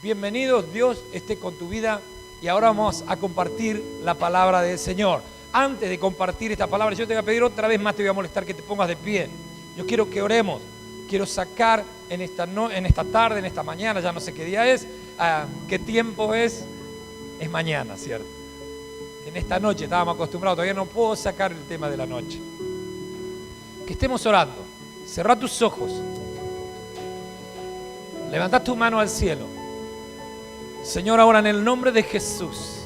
Bienvenidos, Dios esté con tu vida y ahora vamos a compartir la palabra del Señor. Antes de compartir esta palabra, yo te voy a pedir otra vez más, te voy a molestar que te pongas de pie. Yo quiero que oremos, quiero sacar en esta tarde, en esta mañana, ya no sé qué día es, qué tiempo es mañana, ¿cierto? En esta noche estábamos acostumbrados, todavía no puedo sacar el tema de la noche. Que estemos orando, cerrá tus ojos, levantá tu mano al cielo. Señor, ahora en el nombre de Jesús,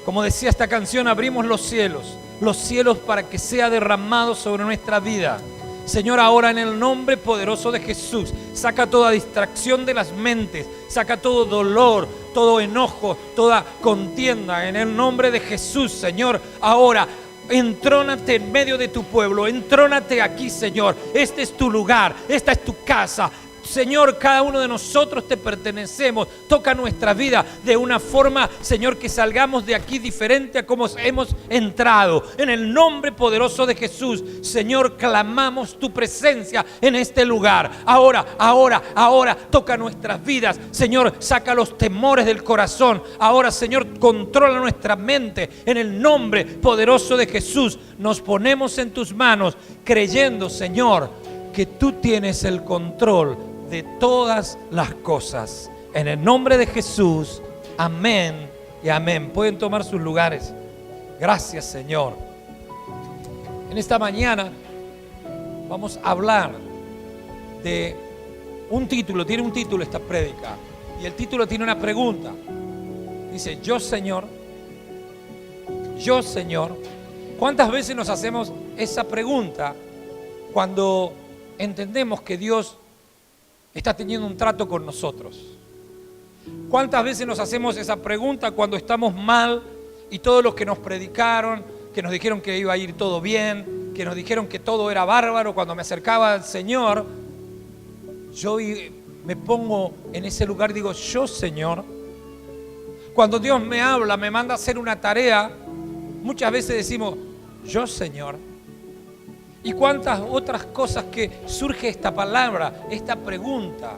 como decía esta canción, abrimos los cielos para que sea derramado sobre nuestra vida. Señor, ahora en el nombre poderoso de Jesús, saca toda distracción de las mentes, saca todo dolor, todo enojo, toda contienda. En el nombre de Jesús, Señor, ahora entrónate en medio de tu pueblo, entrónate aquí, Señor. Este es tu lugar, esta es tu casa. Señor, cada uno de nosotros te pertenecemos. Toca nuestra vida de una forma, Señor, que salgamos de aquí diferente a como hemos entrado. En el nombre poderoso de Jesús, Señor, clamamos tu presencia en este lugar. Ahora, toca nuestras vidas. Señor, saca los temores del corazón. Ahora, Señor, controla nuestra mente. En el nombre poderoso de Jesús, nos ponemos en tus manos, creyendo, Señor, que tú tienes el control de todas las cosas. En el nombre de Jesús, amén y amén. Pueden tomar sus lugares. Gracias, Señor. En esta mañana vamos a hablar de un título. Tiene un título esta prédica y el título tiene una pregunta. Dice: yo Señor. ¿Cuántas veces nos hacemos esa pregunta cuando entendemos que Dios está teniendo un trato con nosotros? ¿Cuántas veces nos hacemos esa pregunta cuando estamos mal y todos los que nos predicaron, que nos dijeron que iba a ir todo bien, que nos dijeron que todo era bárbaro, cuando me acercaba al Señor, yo me pongo en ese lugar y digo: yo Señor. Cuando Dios me habla, me manda a hacer una tarea, muchas veces decimos: yo Señor. Y cuántas otras cosas que surge esta palabra, esta pregunta,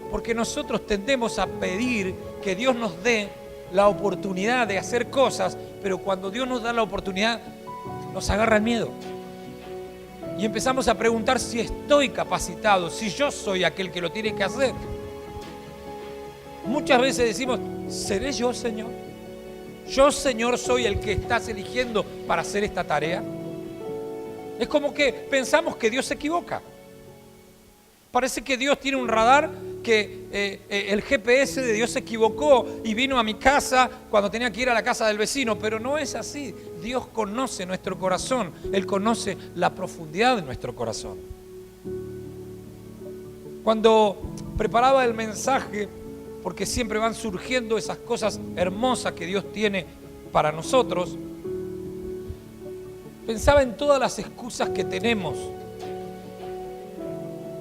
porque nosotros tendemos a pedir que Dios nos dé la oportunidad de hacer cosas, pero cuando Dios nos da la oportunidad, nos agarra el miedo. Y empezamos a preguntar si estoy capacitado, si yo soy aquel que lo tiene que hacer. Muchas veces decimos: ¿seré yo, Señor? ¿Yo, Señor, soy el que estás eligiendo para hacer esta tarea? Es como que pensamos que Dios se equivoca. Parece que Dios tiene un radar, que el GPS de Dios se equivocó y vino a mi casa cuando tenía que ir a la casa del vecino, pero no es así. Dios conoce nuestro corazón, Él conoce la profundidad de nuestro corazón. Cuando preparaba el mensaje, porque siempre van surgiendo esas cosas hermosas que Dios tiene para nosotros, pensaba en todas las excusas que tenemos.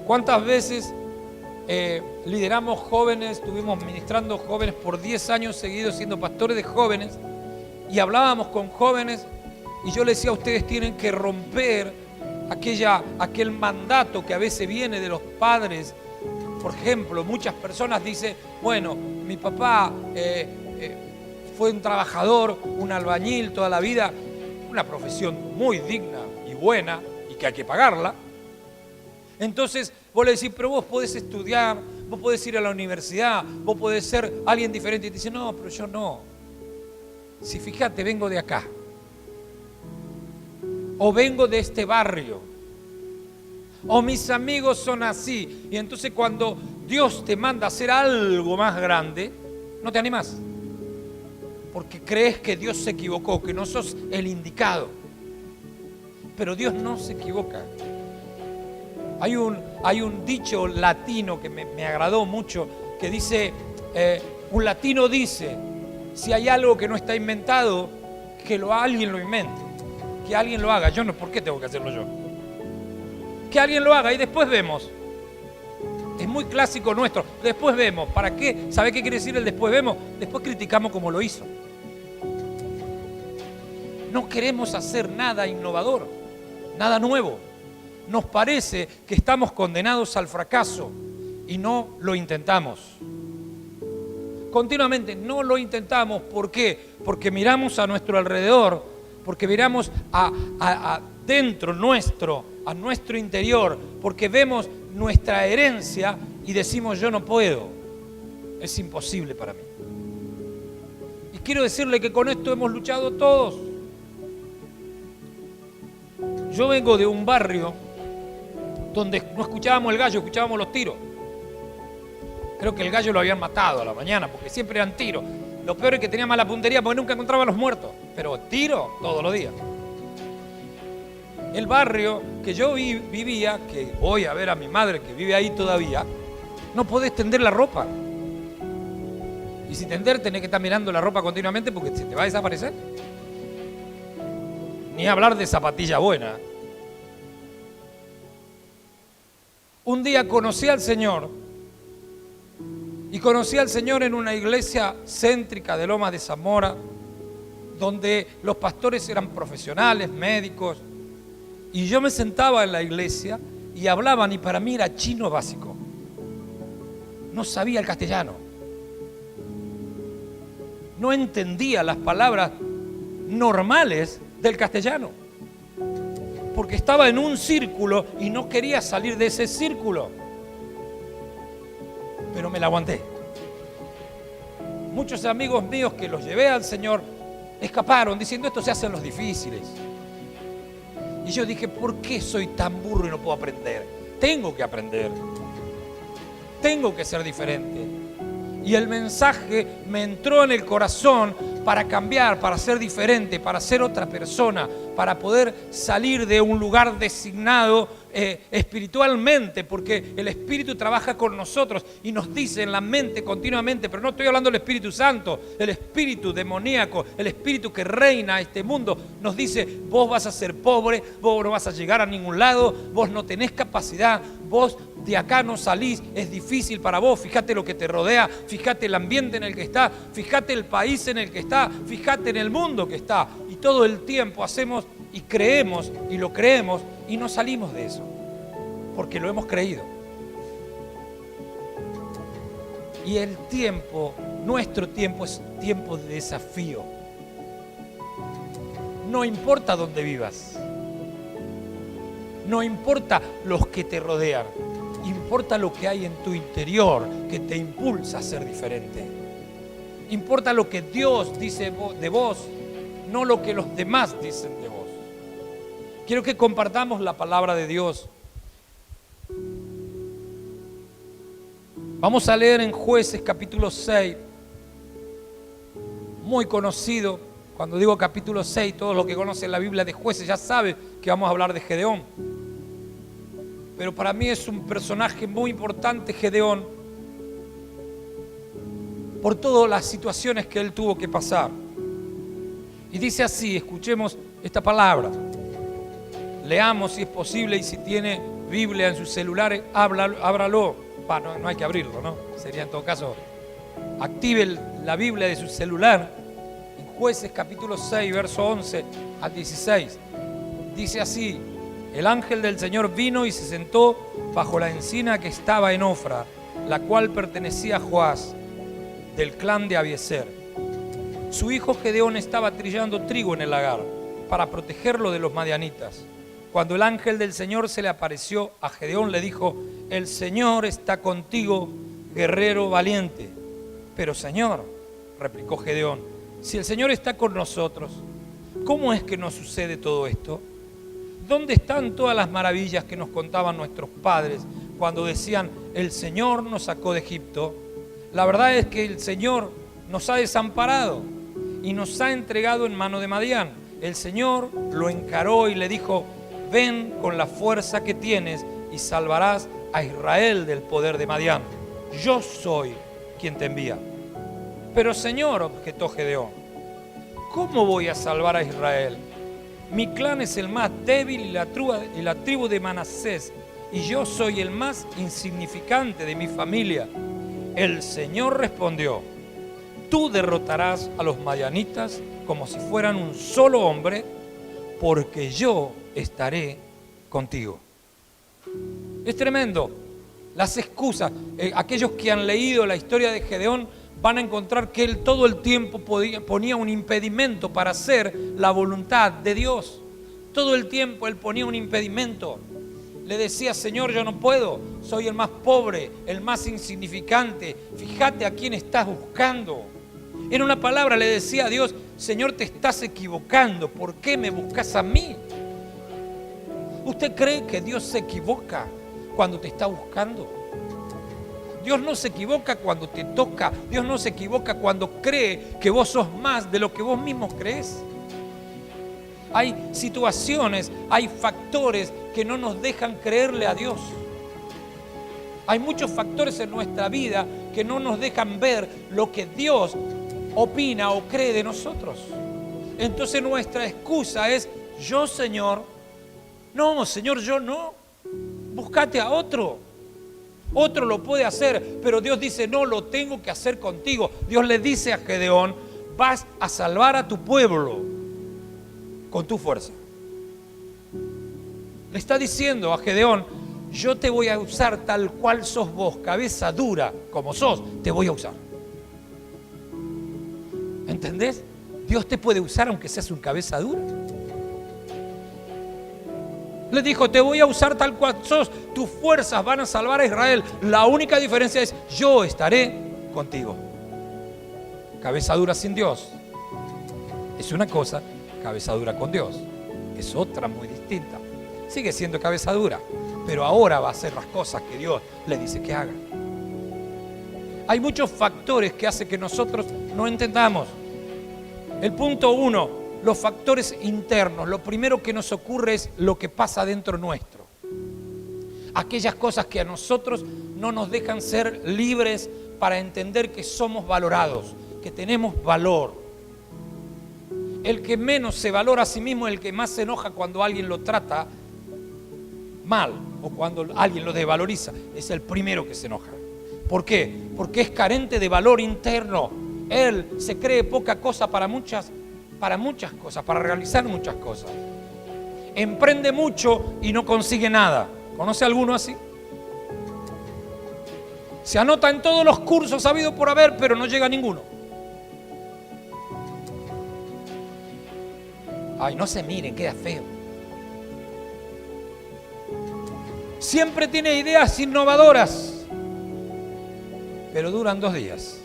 ¿Cuántas veces lideramos jóvenes, estuvimos ministrando jóvenes por 10 años seguidos siendo pastores de jóvenes, y hablábamos con jóvenes y yo les decía: ustedes tienen que romper aquel mandato que a veces viene de los padres? Por ejemplo, muchas personas dicen: bueno, mi papá fue un trabajador, un albañil toda la vida, una profesión muy digna y buena y que hay que pagarla. Entonces vos le decís: pero vos podés estudiar, vos podés ir a la universidad, vos podés ser alguien diferente. Y te dice: no, pero yo no. Si fíjate, vengo de acá. O vengo de este barrio. O mis amigos son así. Y entonces cuando Dios te manda a hacer algo más grande, no te animás. Porque crees que Dios se equivocó, que no sos el indicado. Pero Dios no se equivoca. Hay un dicho latino que me agradó mucho, que dice, un latino dice: si hay algo que no está inventado, que alguien lo invente, que alguien lo haga. Yo no, ¿por qué tengo que hacerlo yo? Que alguien lo haga y después vemos. Es muy clásico nuestro. Después vemos. ¿Para qué? ¿Sabe qué quiere decir el después vemos? Después criticamos como lo hizo. No queremos hacer nada innovador, nada nuevo. Nos parece que estamos condenados al fracaso y no lo intentamos. Continuamente no lo intentamos. ¿Por qué? Porque miramos a nuestro alrededor, porque miramos dentro nuestro, a nuestro interior, porque vemos nuestra herencia y decimos yo no puedo, es imposible para mí. Y quiero decirle que con esto hemos luchado todos. Yo vengo de un barrio donde no escuchábamos el gallo, escuchábamos los tiros. Creo que el gallo lo habían matado a la mañana, porque siempre eran tiros. Lo peor es que tenía mala puntería porque nunca encontraban los muertos. Pero tiro todos los días. El barrio que yo vivía, que voy a ver a mi madre que vive ahí todavía, no podés tender la ropa. Y si tender tenés que estar mirando la ropa continuamente porque se te va a desaparecer. Ni hablar de zapatilla buena. Un día conocí al Señor. Y conocí al Señor en una iglesia céntrica de Lomas de Zamora, donde los pastores eran profesionales, médicos. Y yo me sentaba en la iglesia y hablaban, y para mí era chino básico. No sabía el castellano. No entendía las palabras normales del castellano. Porque estaba en un círculo y no quería salir de ese círculo. Pero me la aguanté. Muchos amigos míos que los llevé al Señor escaparon diciendo esto se hacen los difíciles. Y yo dije, ¿por qué soy tan burro y no puedo aprender? Tengo que aprender. Tengo que ser diferente. Y el mensaje me entró en el corazón para cambiar, para ser diferente, para ser otra persona, para poder salir de un lugar designado espiritualmente, porque el Espíritu trabaja con nosotros y nos dice en la mente continuamente, pero no estoy hablando del Espíritu Santo, el espíritu demoníaco, el espíritu que reina este mundo, nos dice, vos vas a ser pobre, vos no vas a llegar a ningún lado, vos no tenés capacidad, vos de acá no salís, es difícil para vos, fíjate lo que te rodea, fíjate el ambiente en el que está, fíjate el país en el que está, fíjate en el mundo que está. Y todo el tiempo hacemos y creemos y lo creemos y no salimos de eso, porque lo hemos creído. Y el tiempo, nuestro tiempo es tiempo de desafío. No importa dónde vivas, no importa los que te rodean, importa lo que hay en tu interior que te impulsa a ser diferente. Importa lo que Dios dice de vos, no lo que los demás dicen de vos. Quiero que compartamos la palabra de Dios. Vamos a leer en Jueces capítulo 6, muy conocido. Cuando digo capítulo 6, todos los que conocen la Biblia de Jueces ya saben que vamos a hablar de Gedeón. Pero para mí es un personaje muy importante, Gedeón, por todas las situaciones que él tuvo que pasar. Y dice así, escuchemos esta palabra. Leamos si es posible y si tiene Biblia en sus celulares, ábralo. No hay que abrirlo, ¿no? Sería en todo caso, active la Biblia de su celular. En Jueces capítulo 6, verso 11 al 16. Dice así, el ángel del Señor vino y se sentó bajo la encina que estaba en Ofra, la cual pertenecía a Joás, del clan de Abiezer. Su hijo Gedeón estaba trillando trigo en el lagar para protegerlo de los madianitas. Cuando el ángel del Señor se le apareció a Gedeón, le dijo, el Señor está contigo, guerrero valiente. Pero Señor, replicó Gedeón, si el Señor está con nosotros, ¿cómo es que nos sucede todo esto? ¿Dónde están todas las maravillas que nos contaban nuestros padres cuando decían, el Señor nos sacó de Egipto? La verdad es que el Señor nos ha desamparado y nos ha entregado en mano de Madián. El Señor lo encaró y le dijo, ven con la fuerza que tienes y salvarás a Israel del poder de Madián. Yo soy quien te envía. Pero Señor, objetó Gedeón, ¿cómo voy a salvar a Israel? Mi clan es el más débil y la tribu de Manasés, y yo soy el más insignificante de mi familia. El Señor respondió, tú derrotarás a los madianitas como si fueran un solo hombre, porque yo estaré contigo. Es tremendo. Las excusas, aquellos que han leído la historia de Gedeón van a encontrar que él todo el tiempo ponía un impedimento para hacer la voluntad de Dios. Todo el tiempo él ponía un impedimento. Le decía: Señor, yo no puedo, soy el más pobre, el más insignificante. Fíjate a quién estás buscando. En una palabra le decía a Dios: Señor, te estás equivocando, ¿por qué me buscas a mí? ¿Usted cree que Dios se equivoca cuando te está buscando? Dios no se equivoca cuando te toca. Dios no se equivoca cuando cree que vos sos más de lo que vos mismo crees. Hay situaciones, hay factores que no nos dejan creerle a Dios. Hay muchos factores en nuestra vida que no nos dejan ver lo que Dios opina o cree de nosotros. Entonces nuestra excusa es: yo, Señor. No, Señor, yo no. Búscate a otro. Otro lo puede hacer, pero Dios dice: no, lo tengo que hacer contigo. Dios le dice a Gedeón: vas a salvar a tu pueblo con tu fuerza. Le está diciendo a Gedeón: yo te voy a usar tal cual sos vos, cabeza dura como sos, te voy a usar. ¿Entendés? Dios te puede usar aunque seas un cabeza dura. Le dijo: te voy a usar tal cual sos, tus fuerzas van a salvar a Israel. La única diferencia es: yo estaré contigo. Cabeza dura sin Dios es una cosa, cabeza dura con Dios es otra muy distinta. Sigue siendo cabeza dura, pero ahora va a hacer las cosas que Dios le dice que haga. Hay muchos factores que hacen que nosotros no entendamos. El punto 1, los factores internos. Lo primero que nos ocurre es lo que pasa dentro nuestro. Aquellas cosas que a nosotros no nos dejan ser libres para entender que somos valorados, que tenemos valor. El que menos se valora a sí mismo es el que más se enoja cuando alguien lo trata mal o cuando alguien lo desvaloriza. Es el primero que se enoja. ¿Por qué? Porque es carente de valor interno. Él se cree poca cosa para muchas cosas, para realizar muchas cosas. Emprende mucho y no consigue nada. ¿Conoce alguno así? Se anota en todos los cursos habido por haber, pero no llega a ninguno. Ay, no se miren, queda feo. Siempre tiene ideas innovadoras, pero duran 2 días.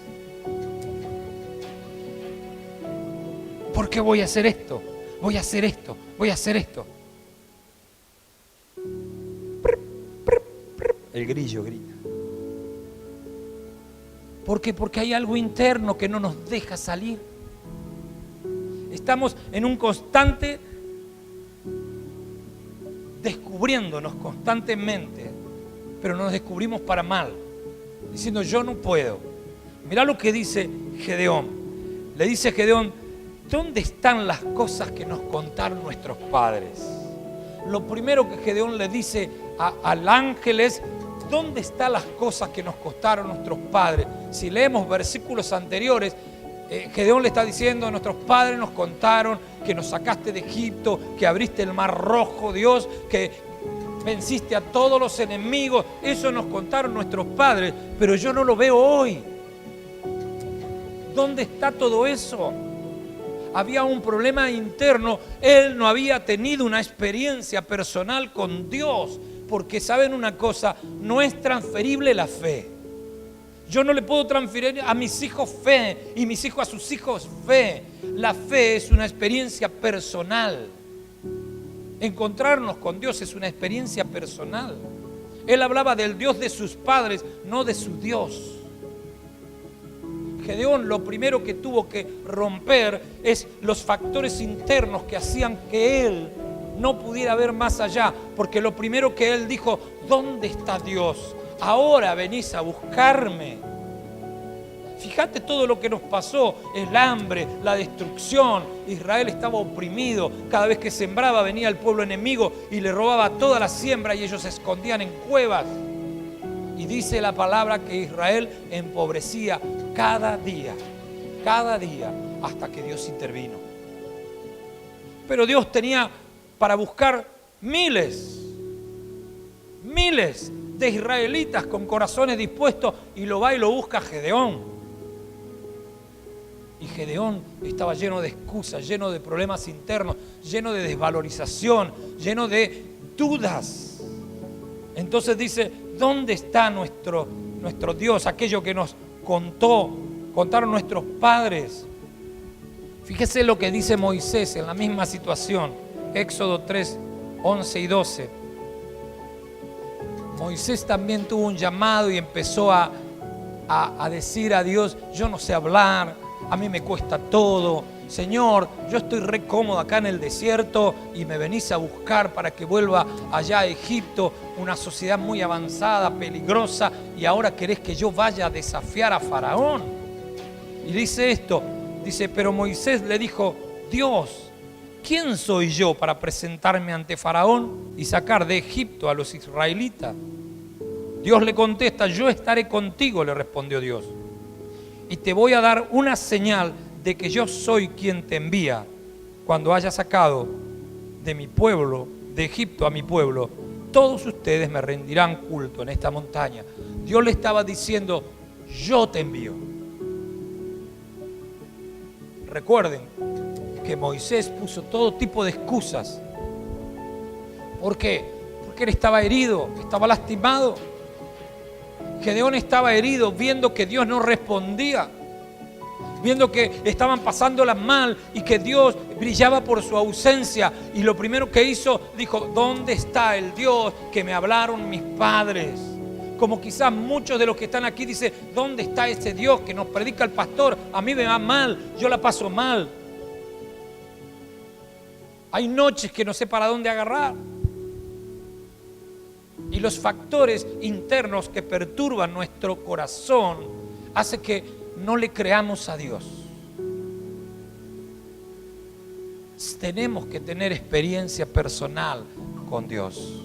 ¿Por qué voy a hacer esto? Voy a hacer esto, voy a hacer esto. El grillo grita. ¿Por qué? Porque hay algo interno que no nos deja salir. Estamos en un constante descubriéndonos constantemente, pero nos descubrimos para mal, diciendo: yo no puedo. Mirá lo que dice Gedeón. Le dice Gedeón: ¿dónde están las cosas que nos contaron nuestros padres? Lo primero que Gedeón le dice al ángel es: ¿dónde están las cosas que nos contaron nuestros padres? Si leemos versículos anteriores, Gedeón le está diciendo: nuestros padres nos contaron que nos sacaste de Egipto, que abriste el mar rojo, Dios, que venciste a todos los enemigos. Eso nos contaron nuestros padres, pero yo no lo veo hoy. ¿Dónde está todo eso? Había un problema interno. Él no había tenido una experiencia personal con Dios, porque saben una cosa, no es transferible la fe. Yo no le puedo transferir a mis hijos fe y mis hijos a sus hijos fe. La fe es una experiencia personal. Encontrarnos con Dios es una experiencia personal. Él hablaba del Dios de sus padres, no de su Dios. Gedeón lo primero que tuvo que romper es los factores internos que hacían que él no pudiera ver más allá. Porque lo primero que él dijo: ¿dónde está Dios? Ahora venís a buscarme. Fíjate todo lo que nos pasó, el hambre, la destrucción. Israel estaba oprimido. Cada vez que sembraba venía el pueblo enemigo y le robaba toda la siembra y ellos se escondían en cuevas. Y dice la palabra que Israel empobrecía cada día, hasta que Dios intervino. Pero Dios tenía para buscar miles de israelitas con corazones dispuestos, y lo va y lo busca Gedeón. Gedeón estaba lleno de excusas, lleno de problemas internos, lleno de desvalorización, lleno de dudas. Entonces dice, ¿dónde está nuestro Dios? Aquello que nos contaron nuestros padres. Fíjese lo que dice Moisés en la misma situación. Éxodo 3, 11 y 12. Moisés también tuvo un llamado y empezó a decir a Dios, yo no sé hablar, a mí me cuesta todo. Señor, yo estoy re cómodo acá en el desierto y me venís a buscar para que vuelva allá a Egipto, una sociedad muy avanzada, peligrosa, y ahora querés que yo vaya a desafiar a Faraón. Y dice esto, dice, pero Moisés le dijo, Dios, ¿quién soy yo para presentarme ante Faraón y sacar de Egipto a los israelitas? Dios le contesta, yo estaré contigo, le respondió Dios, y te voy a dar una señal de que yo soy quien te envía. Cuando haya sacado de mi pueblo, de Egipto a mi pueblo, todos ustedes me rendirán culto en esta montaña. Dios le estaba diciendo, yo te envío. Recuerden que Moisés puso todo tipo de excusas. ¿Por qué? Porque él estaba herido, estaba lastimado. Gedeón estaba herido viendo que Dios no respondía, viendo que estaban pasándola mal y que Dios brillaba por su ausencia. Y lo primero que hizo, dijo, ¿dónde está el Dios que me hablaron mis padres? Como quizás muchos de los que están aquí dicen, ¿dónde está ese Dios que nos predica el pastor? A mí me va mal, yo la paso mal. Hay noches que no sé para dónde agarrar. Y los factores internos que perturban nuestro corazón hacen que no le creamos a Dios. Tenemos que tener experiencia personal con Dios.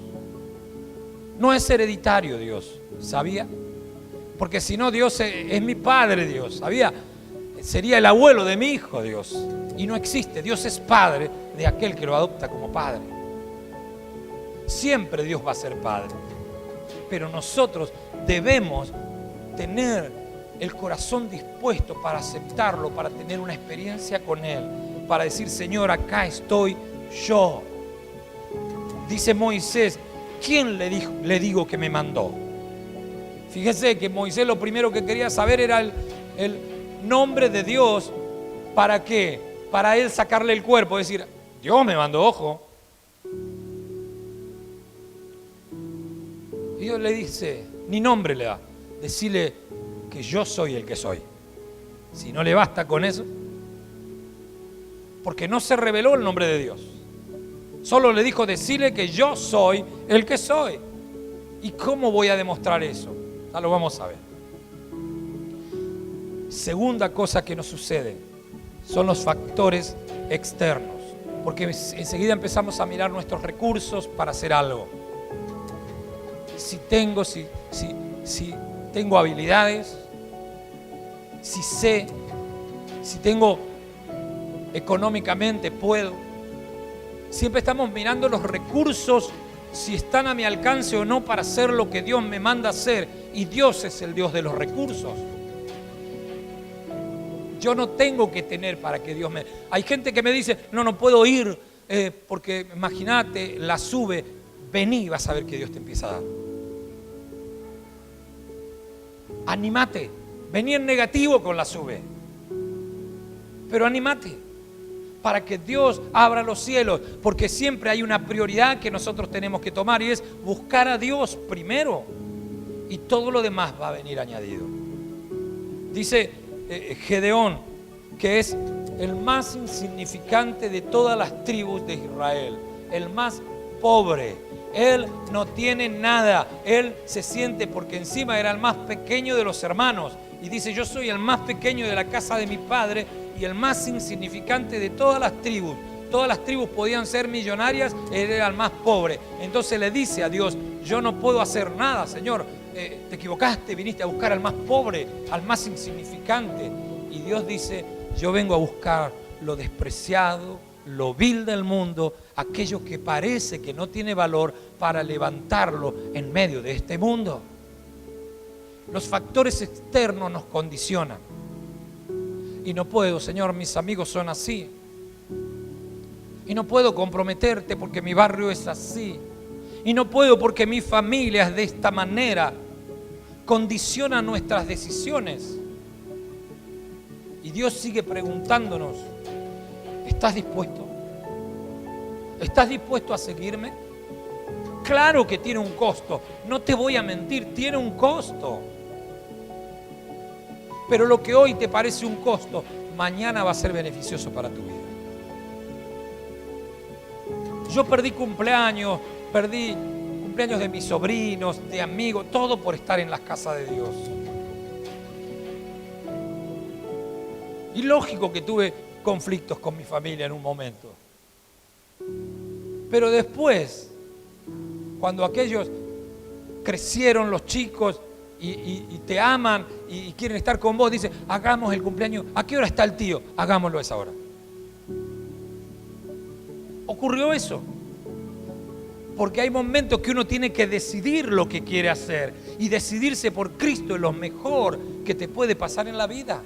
No es hereditario Dios, ¿sabía? Porque si no, Dios es mi padre Dios, ¿sabía? Sería el abuelo de mi hijo Dios. Y no existe, Dios es padre de aquel que lo adopta como padre. Siempre Dios va a ser padre. Pero nosotros debemos tener el corazón dispuesto para aceptarlo, para tener una experiencia con Él, para decir, Señor, acá estoy yo. Dice Moisés, ¿quién le digo que me mandó? Fíjese que Moisés lo primero que quería saber era el nombre de Dios. ¿Para qué? Para él sacarle el cuerpo, decir, Dios me mandó, ojo. Y Dios le dice, ni nombre le da, decirle que yo soy el que soy. Si no le basta con eso, porque no se reveló el nombre de Dios. Solo le dijo, decirle que yo soy el que soy. ¿Y cómo voy a demostrar eso? Ya lo vamos a ver. Segunda cosa que nos sucede son los factores externos. Porque enseguida empezamos a mirar nuestros recursos para hacer algo. Si tengo habilidades, si sé, si tengo económicamente, puedo. Siempre estamos mirando los recursos, si están a mi alcance o no para hacer lo que Dios me manda hacer. Y Dios es el Dios de los recursos. Yo no tengo que tener para que Dios me... Hay gente que me dice, no puedo ir porque imagínate, la sube. Vení y vas a ver que Dios te empieza a dar. Anímate. Vení en negativo con la sube. Pero anímate para que Dios abra los cielos, porque siempre hay una prioridad que nosotros tenemos que tomar y es buscar a Dios primero y todo lo demás va a venir añadido. Dice Gedeón que es el más insignificante de todas las tribus de Israel, el más pobre. Él no tiene nada, él se siente, porque encima era el más pequeño de los hermanos, y dice, yo soy el más pequeño de la casa de mi padre y el más insignificante de todas las tribus. Todas las tribus podían ser millonarias, él era el más pobre. Entonces le dice a Dios, yo no puedo hacer nada, Señor, te equivocaste, viniste a buscar al más pobre, al más insignificante. Y Dios dice, yo vengo a buscar lo despreciado, lo vil del mundo, aquello que parece que no tiene valor, para levantarlo en medio de este mundo. Los factores externos nos condicionan. Y no puedo, Señor, mis amigos son así. Y no puedo comprometerte porque mi barrio es así. Y no puedo porque mi familia es de esta manera. Condiciona nuestras decisiones. Y Dios sigue preguntándonos, ¿estás dispuesto? ¿Estás dispuesto a seguirme? Claro que tiene un costo. No te voy a mentir, tiene un costo. Pero lo que hoy te parece un costo, mañana va a ser beneficioso para tu vida. Yo perdí cumpleaños de mis sobrinos, de amigos, todo por estar en las casas de Dios. Y lógico que tuve conflictos con mi familia en un momento. Pero después, cuando aquellos crecieron, los chicos, y te aman y quieren estar con vos, dicen, hagamos el cumpleaños. ¿A qué hora está el tío? Hagámoslo a esa hora. Ocurrió eso. Porque hay momentos que uno tiene que decidir lo que quiere hacer. Y decidirse por Cristo es lo mejor que te puede pasar en la vida.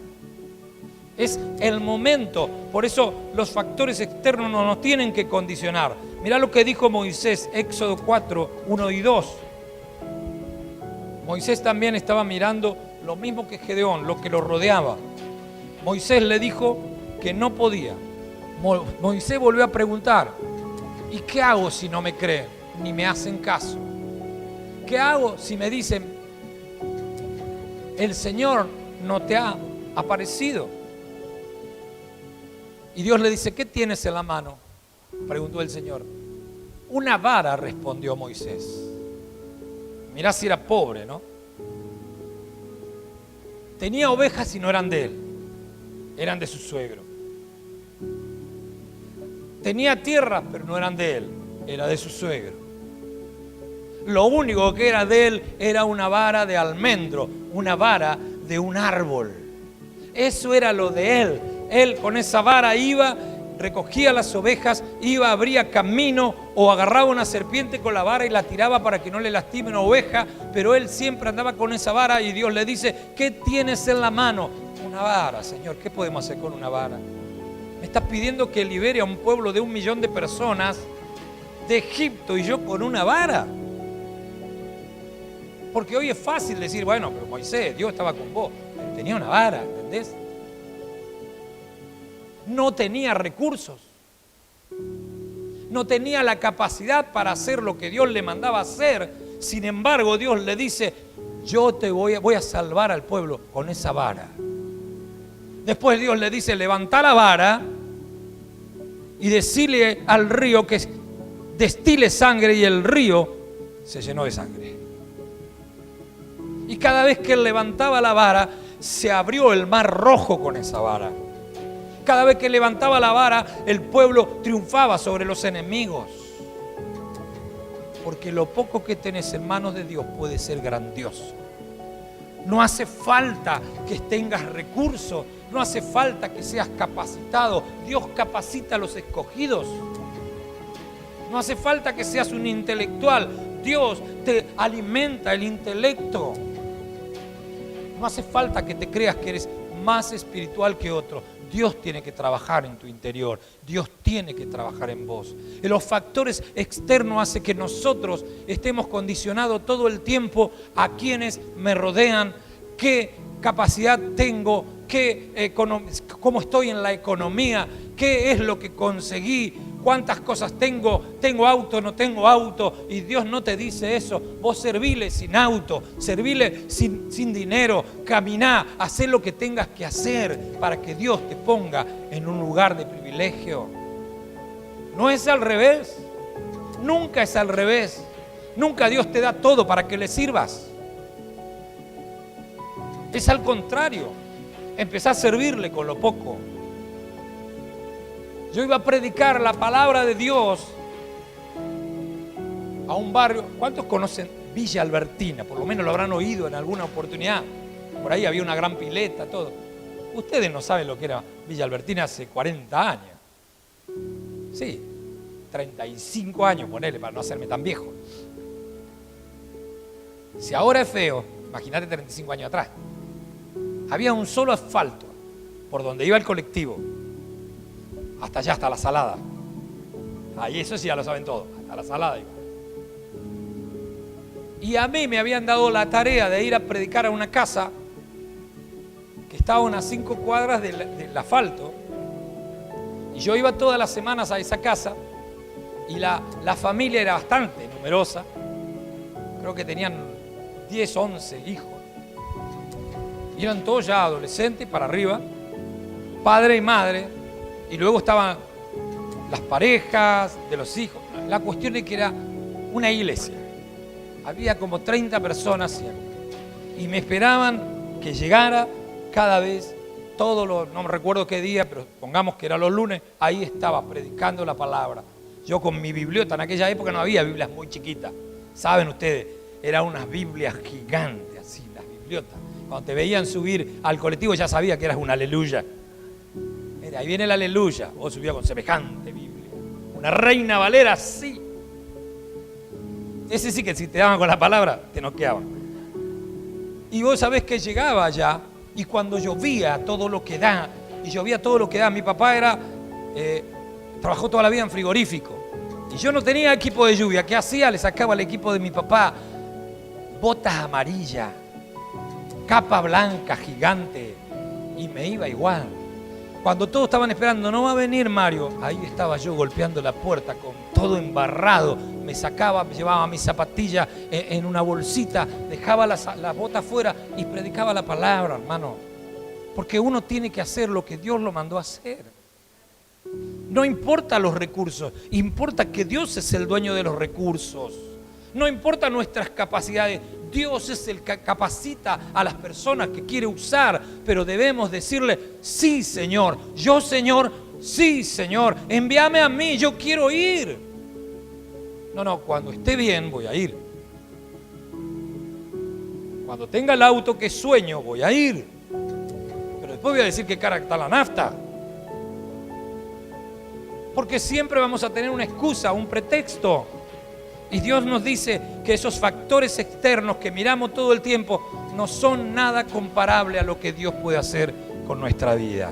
Es el momento. Por eso los factores externos no nos tienen que condicionar. Mirá lo que dijo Moisés, Éxodo 4, 1 y 2. Moisés también estaba mirando lo mismo que Gedeón, lo que lo rodeaba. Moisés le dijo que no podía. Moisés volvió a preguntar, ¿y qué hago si no me creen ni me hacen caso? ¿Qué hago si me dicen, el Señor no te ha aparecido? Y Dios le dice, ¿qué tienes en la mano? Preguntó el Señor. Una vara, respondió Moisés. Mirá si era pobre, ¿no? Tenía ovejas y no eran de él, eran de su suegro. Tenía tierras, pero no eran de él, era de su suegro. Lo único que era de él era una vara de almendro, una vara de un árbol. Eso era lo de él. Él con esa vara iba, recogía las ovejas, iba, abría camino o agarraba una serpiente con la vara y la tiraba para que no le lastime una oveja, pero él siempre andaba con esa vara y Dios le dice, ¿qué tienes en la mano? Una vara, Señor, ¿qué podemos hacer con una vara? Me estás pidiendo que libere a un pueblo de 1 millón de personas de Egipto y yo con una vara. Porque hoy es fácil decir, bueno, pero Moisés, Dios estaba con vos, pero tenía una vara, ¿entendés? No tenía recursos, no tenía la capacidad para hacer lo que Dios le mandaba hacer. Sin embargo, Dios le dice, yo te voy a salvar al pueblo con esa vara. Después Dios le dice, levanta la vara y decirle al río que destile sangre, y el río se llenó de sangre. Y cada vez que él levantaba la vara, se abrió el mar Rojo con esa vara. Cada vez que levantaba la vara, el pueblo triunfaba sobre los enemigos. Porque lo poco que tenés en manos de Dios puede ser grandioso. No hace falta que tengas recursos, no hace falta que seas capacitado. Dios capacita a los escogidos. No hace falta que seas un intelectual. Dios te alimenta el intelecto. No hace falta que te creas que eres más espiritual que otro. Dios tiene que trabajar en tu interior. Dios tiene que trabajar en vos. Y los factores externos hacen que nosotros estemos condicionados todo el tiempo a quienes me rodean, qué capacidad tengo, cómo estoy en la economía, qué es lo que conseguí, cuántas cosas tengo auto, no tengo auto. Y Dios no te dice eso. Vos servile sin auto, servile sin dinero, caminá, hacé lo que tengas que hacer para que Dios te ponga en un lugar de privilegio. No es al revés, nunca es al revés. Nunca Dios te da todo para que le sirvas. Es al contrario, empezá a servirle con lo poco. Yo iba a predicar la palabra de Dios a un barrio. ¿Cuántos conocen Villa Albertina? Por lo menos lo habrán oído en alguna oportunidad. Por ahí había una gran pileta, todo. Ustedes no saben lo que era Villa Albertina hace 40 años. Sí, 35 años, ponele, para no hacerme tan viejo. Si ahora es feo, imagínate 35 años atrás. Había un solo asfalto. por donde iba el colectivo, hasta allá, hasta la Salada. Ahí eso sí ya lo saben todos, hasta la Salada iba. Y a mí me habían dado la tarea de ir a predicar a una casa que estaba a unas 5 cuadras del asfalto. Y yo iba todas las semanas a esa casa y la familia era bastante numerosa. Creo que tenían 10, 11 hijos. Y eran todos ya adolescentes para arriba, padre y madre. Y luego estaban las parejas de los hijos. La cuestión es que era una iglesia. Había como 30 personas siempre. Y me esperaban que llegara cada vez, no me recuerdo qué día, pero pongamos que era los lunes, ahí estaba predicando la palabra. Yo con mi bibliota, en aquella época no había Biblias muy chiquitas. Saben ustedes, eran unas Biblias gigantes, así, las bibliotas. Cuando te veían subir al colectivo ya sabía que eras un aleluya. Mira, ahí viene el aleluya. Vos subías con semejante Biblia. Una Reina Valera así. Ese sí que si te daban con la palabra, te noqueaban. Y vos sabés que llegaba allá, y cuando llovía todo lo que da, mi papá trabajó toda la vida en frigorífico. Y yo no tenía equipo de lluvia. ¿Qué hacía? Le sacaba el equipo de mi papá, botas amarillas, capa blanca gigante, y me iba igual. Cuando todos estaban esperando, no va a venir Mario, ahí estaba yo golpeando la puerta con todo embarrado. Me sacaba, me llevaba mis zapatillas en una bolsita, dejaba las botas afuera y predicaba la palabra, hermano. Porque uno tiene que hacer lo que Dios lo mandó a hacer. No importa los recursos, importa que Dios es el dueño de los recursos. No importa nuestras capacidades, Dios es el que capacita a las personas que quiere usar, pero debemos decirle, sí Señor, sí Señor, envíame a mí, yo quiero ir. No, cuando esté bien voy a ir. Cuando tenga el auto que sueño voy a ir. Pero después voy a decir que cara está la nafta. Porque siempre vamos a tener una excusa, un pretexto. Y Dios nos dice que esos factores externos que miramos todo el tiempo no son nada comparable a lo que Dios puede hacer con nuestra vida.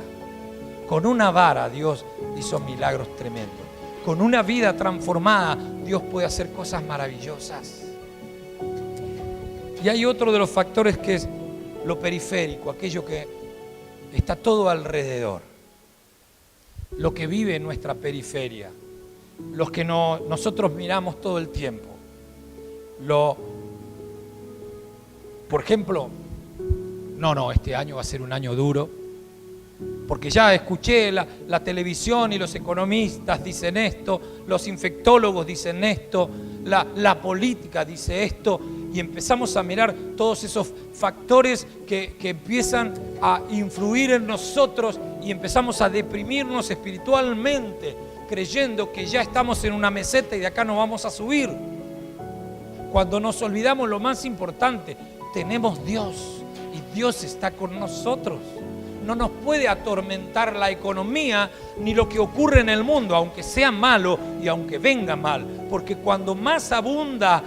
Con una vara Dios hizo milagros tremendos. Con una vida transformada Dios puede hacer cosas maravillosas. Y hay otro de los factores que es lo periférico, aquello que está todo alrededor. Lo que vive en nuestra periferia. Los que nosotros miramos todo el tiempo. Por ejemplo, este año va a ser un año duro, porque ya escuché la televisión y los economistas dicen esto, los infectólogos dicen esto, la política dice esto, y empezamos a mirar todos esos factores que empiezan a influir en nosotros y empezamos a deprimirnos espiritualmente, creyendo que ya estamos en una meseta y de acá no vamos a subir. Cuando nos olvidamos lo más importante, tenemos Dios y Dios está con nosotros. No nos puede atormentar la economía ni lo que ocurre en el mundo, aunque sea malo y aunque venga mal, porque cuando más abunda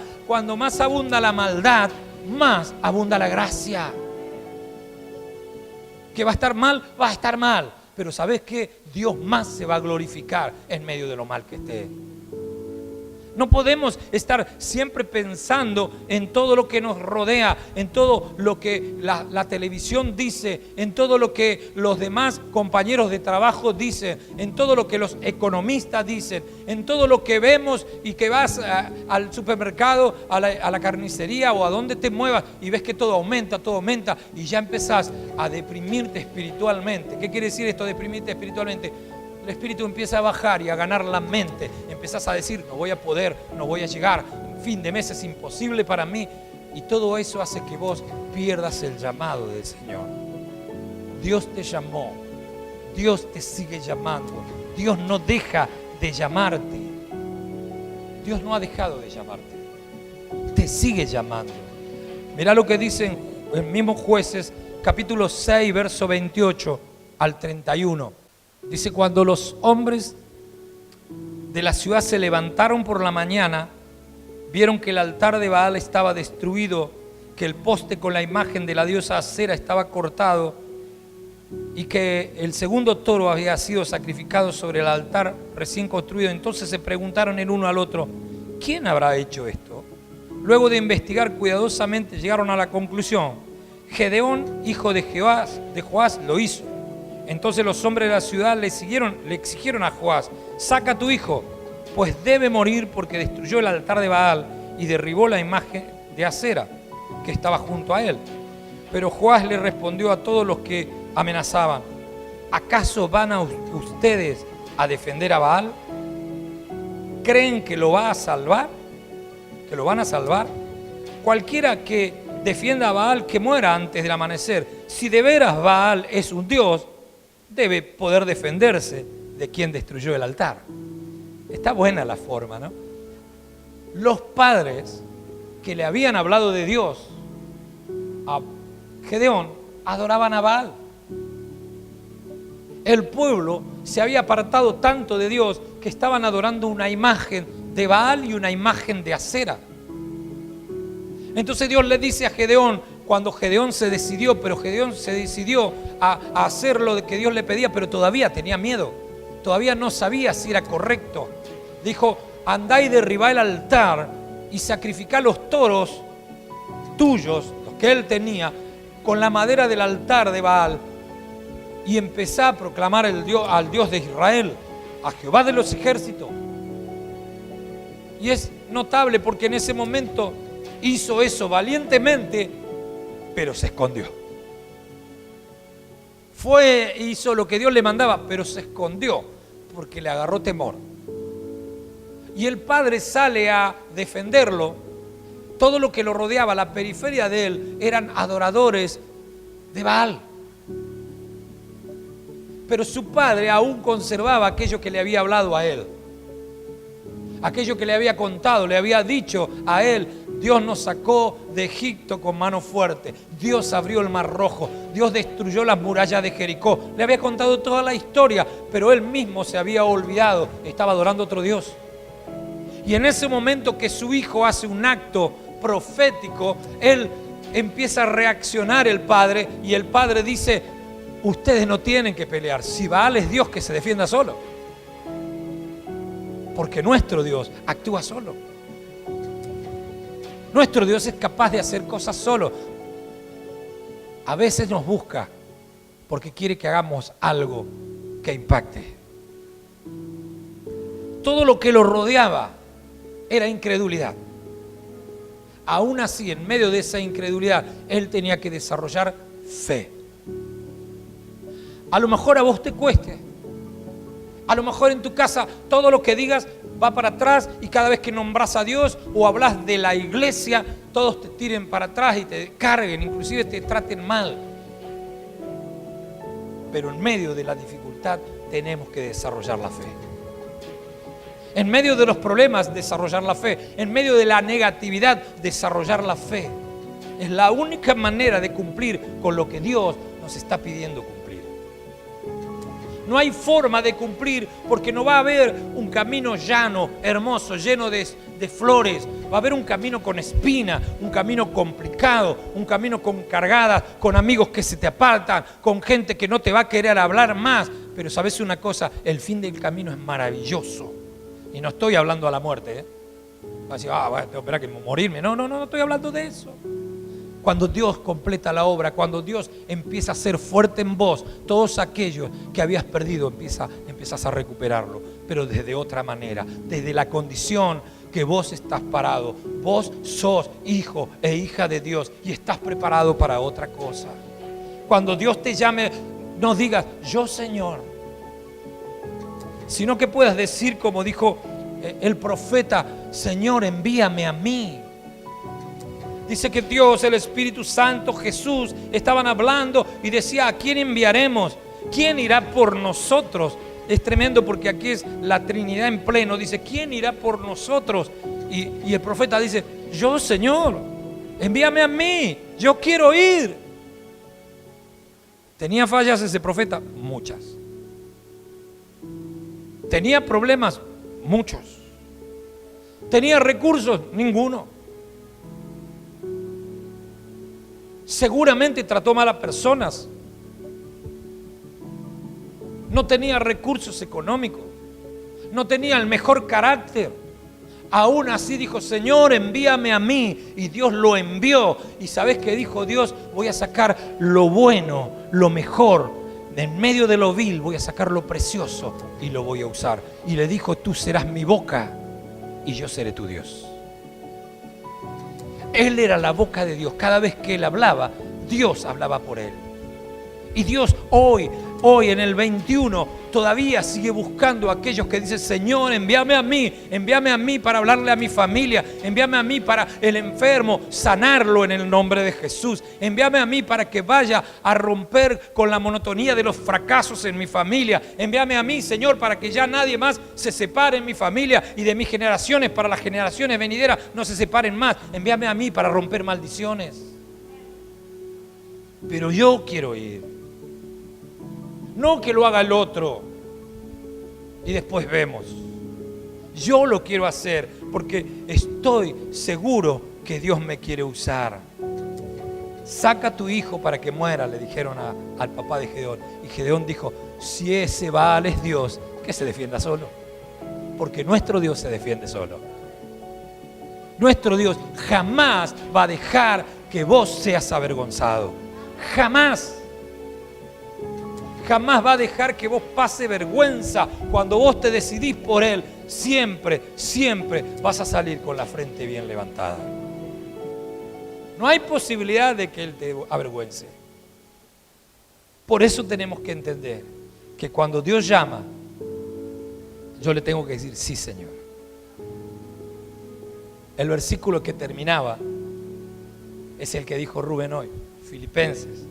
la maldad, más abunda la gracia. ¿Que va a estar mal? Va a estar mal. Pero ¿sabes qué? Dios más se va a glorificar en medio de lo mal que esté. No podemos estar siempre pensando en todo lo que nos rodea, en todo lo que la televisión dice, en todo lo que los demás compañeros de trabajo dicen, en todo lo que los economistas dicen, en todo lo que vemos y que vas al supermercado, a la carnicería o a donde te muevas y ves que todo aumenta y ya empezás a deprimirte espiritualmente. ¿Qué quiere decir esto, deprimirte espiritualmente? El espíritu empieza a bajar y a ganar la mente. Empezás a decir, no voy a poder, no voy a llegar, fin de mes es imposible para mí. Y todo eso hace que vos pierdas el llamado del Señor. Dios te llamó, Dios te sigue llamando, Dios no deja de llamarte. Dios no ha dejado de llamarte, te sigue llamando. Mirá lo que dicen el mismo Jueces, capítulo 6, verso 28 al 31. Dice, cuando los hombres de la ciudad se levantaron por la mañana, vieron que el altar de Baal estaba destruido, que el poste con la imagen de la diosa Acera estaba cortado y que el segundo toro había sido sacrificado sobre el altar recién construido. Entonces se preguntaron el uno al otro, ¿quién habrá hecho esto? Luego de investigar cuidadosamente llegaron a la conclusión, Gedeón, hijo de Joás, lo hizo. Entonces los hombres de la ciudad le exigieron a Joás, saca a tu hijo, pues debe morir porque destruyó el altar de Baal y derribó la imagen de Acera que estaba junto a él. Pero Joás le respondió a todos los que amenazaban, ¿acaso van a ustedes a defender a Baal? ¿Creen que lo va a salvar? ¿Que lo van a salvar? Cualquiera que defienda a Baal que muera antes del amanecer. Si de veras Baal es un dios, debe poder defenderse de quien destruyó el altar. Está buena la forma, ¿no? Los padres que le habían hablado de Dios a Gedeón adoraban a Baal. El pueblo se había apartado tanto de Dios que estaban adorando una imagen de Baal y una imagen de Acera. Entonces Dios le dice a Gedeón, cuando Gedeón se decidió a hacer lo que Dios le pedía, pero todavía tenía miedo, todavía no sabía si era correcto. Dijo, andá y derribá el altar y sacrificá los toros tuyos, los que él tenía, con la madera del altar de Baal, y empezá a proclamar al Dios de Israel, a Jehová de los ejércitos. Y es notable porque en ese momento hizo eso valientemente, pero se escondió. Hizo lo que Dios le mandaba, pero se escondió porque le agarró temor. Y el padre sale a defenderlo. Todo lo que lo rodeaba, la periferia de él, eran adoradores de Baal. Pero su padre aún conservaba aquello que le había hablado a él. Aquello que le había contado, le había dicho a él, Dios nos sacó de Egipto con mano fuerte. Dios abrió el mar rojo. Dios destruyó las murallas de Jericó. Le había contado toda la historia, pero él mismo se había olvidado. Estaba adorando a otro Dios. Y en ese momento que su hijo hace un acto profético, él empieza a reaccionar el padre, y el padre dice, ustedes no tienen que pelear. Si Baal es Dios, que se defienda solo. Porque nuestro Dios actúa solo. Nuestro Dios es capaz de hacer cosas solo. A veces nos busca porque quiere que hagamos algo que impacte. Todo lo que lo rodeaba era incredulidad. Aún así, en medio de esa incredulidad, él tenía que desarrollar fe. A lo mejor a vos te cueste. A lo mejor en tu casa todo lo que digas va para atrás, y cada vez que nombras a Dios o hablas de la iglesia, todos te tiren para atrás y te carguen, inclusive te traten mal. Pero en medio de la dificultad tenemos que desarrollar la fe. En medio de los problemas, desarrollar la fe. En medio de la negatividad, desarrollar la fe. Es la única manera de cumplir con lo que Dios nos está pidiendo cumplir. No hay forma de cumplir porque no va a haber un camino llano, hermoso, lleno de flores. Va a haber un camino con espina, un camino complicado, un camino con cargadas, con amigos que se te apartan, con gente que no te va a querer hablar más. Pero ¿sabes una cosa? El fin del camino es maravilloso. Y no estoy hablando a la muerte, Va a decir, bueno, tengo que morirme. No estoy hablando de eso. Cuando Dios completa la obra, cuando Dios empieza a ser fuerte en vos, todos aquellos que habías perdido empiezas a recuperarlo, pero desde otra manera, desde la condición que vos estás parado. Vos sos hijo e hija de Dios y estás preparado para otra cosa. Cuando Dios te llame, no digas, yo Señor, sino que puedas decir como dijo el profeta, Señor, envíame a mí. Dice que Dios, el Espíritu Santo, Jesús, estaban hablando y decía, ¿a quién enviaremos? ¿Quién irá por nosotros? Es tremendo porque aquí es la Trinidad en pleno. Dice, ¿quién irá por nosotros? Y el profeta dice, yo Señor, envíame a mí, yo quiero ir. ¿Tenía fallas ese profeta? Muchas. ¿Tenía problemas? Muchos. ¿Tenía recursos? Ninguno. Seguramente trató mal a personas. no tenía recursos económicos, no tenía el mejor carácter. Aún así dijo, Señor, envíame a mí. Y Dios lo envió. ¿Y sabes qué dijo Dios? Voy a sacar lo bueno, lo mejor. En medio de lo vil voy a sacar lo precioso y lo voy a usar. Y le dijo, tú serás mi boca y yo seré tu Dios. Él era la boca de Dios. Cada vez que él hablaba, Dios hablaba por él. Y Dios hoy en el 21 todavía sigue buscando a aquellos que dicen, Señor, envíame a mí para hablarle a mi familia, envíame a mí para el enfermo, sanarlo en el nombre de Jesús, envíame a mí para que vaya a romper con la monotonía de los fracasos en mi familia, envíame a mí, Señor, para que ya nadie más se separe en mi familia y de mis generaciones, para las generaciones venideras no se separen más, envíame a mí para romper maldiciones. Pero yo quiero ir. No que lo haga el otro y después vemos. Yo lo quiero hacer porque estoy seguro que Dios me quiere usar. Saca a tu hijo para que muera, le dijeron al papá de Gedeón. Y Gedeón dijo, si ese Baal es Dios, que se defienda solo. Porque nuestro Dios se defiende solo. Nuestro Dios jamás va a dejar que vos seas avergonzado. Jamás. Jamás va a dejar que vos pase vergüenza. Cuando vos te decidís por Él, siempre, siempre vas a salir con la frente bien levantada. No hay posibilidad de que Él te avergüence. Por eso tenemos que entender que cuando Dios llama, yo le tengo que decir, sí, Señor. El versículo que terminaba es el que dijo Rubén hoy, Filipenses.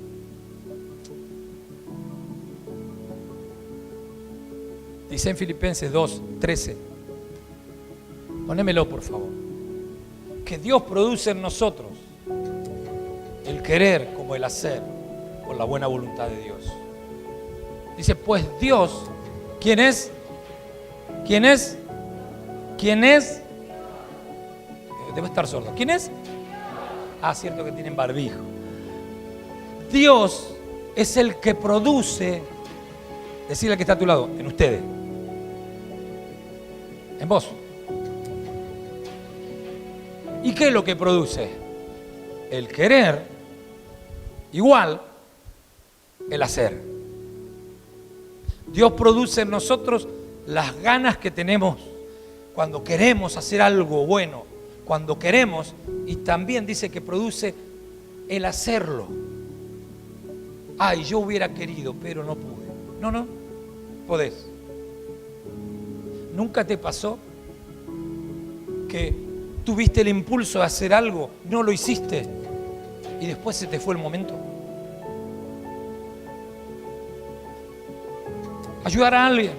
Dice en Filipenses 2:13. Ponémelo, por favor. Que Dios produce en nosotros el querer como el hacer por la buena voluntad de Dios. Dice, pues Dios, ¿quién es? ¿Quién es? ¿Quién es? Debo estar sordo. ¿Quién es? Ah, cierto que tienen barbijo. Dios es el que produce. Decirle al que está a tu lado, en ustedes. En vos. ¿Y qué es lo que produce? El querer, igual el hacer. Dios produce en nosotros las ganas que tenemos cuando queremos hacer algo bueno, cuando queremos, y también dice que produce el hacerlo. Ay, yo hubiera querido, pero no pude. No, podés. ¿Nunca te pasó que tuviste el impulso de hacer algo, no lo hiciste y después se te fue el momento? Ayudar a alguien,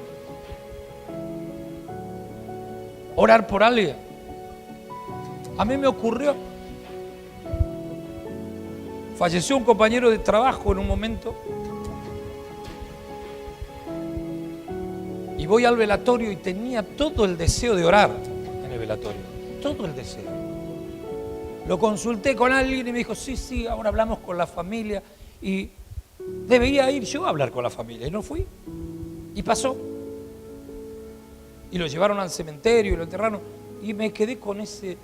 orar por alguien. A mí me ocurrió. Falleció un compañero de trabajo en un momento. Y voy al velatorio y tenía todo el deseo de orar en el velatorio. Todo el deseo. Lo consulté con alguien y me dijo, sí, ahora hablamos con la familia. Y debía ir yo a hablar con la familia. Y no fui. Y pasó. Y lo llevaron al cementerio y lo enterraron. Y me quedé con ese,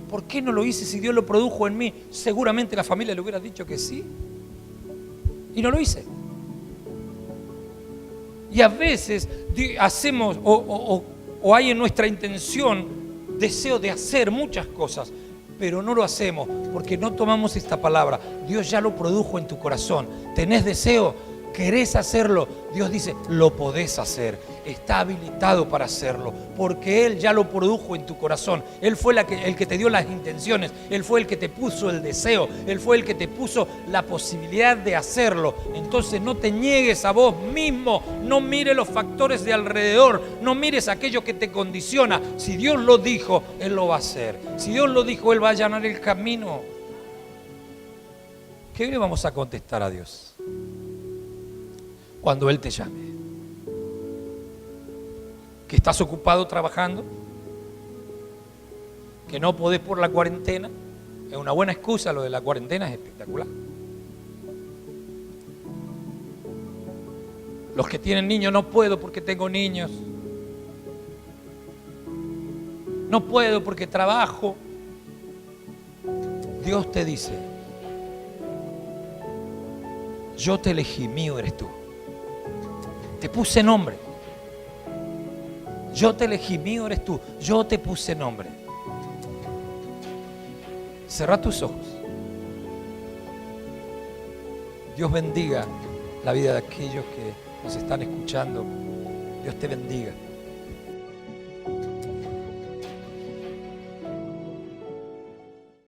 ¿por qué no lo hice si Dios lo produjo en mí? Seguramente la familia le hubiera dicho que sí. Y no lo hice. Y a veces hacemos o hay en nuestra intención deseo de hacer muchas cosas, pero no lo hacemos porque no tomamos esta palabra. Dios ya lo produjo en tu corazón. ¿Tenés deseo? ¿Querés hacerlo? Dios dice, lo podés hacer. Está habilitado para hacerlo porque Él ya lo produjo en tu corazón. Él fue el que te dio las intenciones. Él fue el que te puso el deseo. Él fue el que te puso la posibilidad de hacerlo. Entonces no te niegues a vos mismo. No mires los factores de alrededor. No mires aquello que te condiciona. Si Dios lo dijo, Él lo va a hacer. Si Dios lo dijo, Él va a allanar el camino. ¿Qué le vamos a contestar a Dios cuando Él te llame? ¿Que estás ocupado trabajando? ¿Que no podés por la cuarentena? Es una buena excusa, lo de la cuarentena es espectacular. Los que tienen niños, no puedo porque tengo niños. No puedo porque trabajo. Dios te dice, yo te elegí, mío eres tú. Te puse nombre. Yo te elegí, mío eres tú. Yo te puse nombre. Cerrá tus ojos. Dios bendiga la vida de aquellos que nos están escuchando. Dios te bendiga.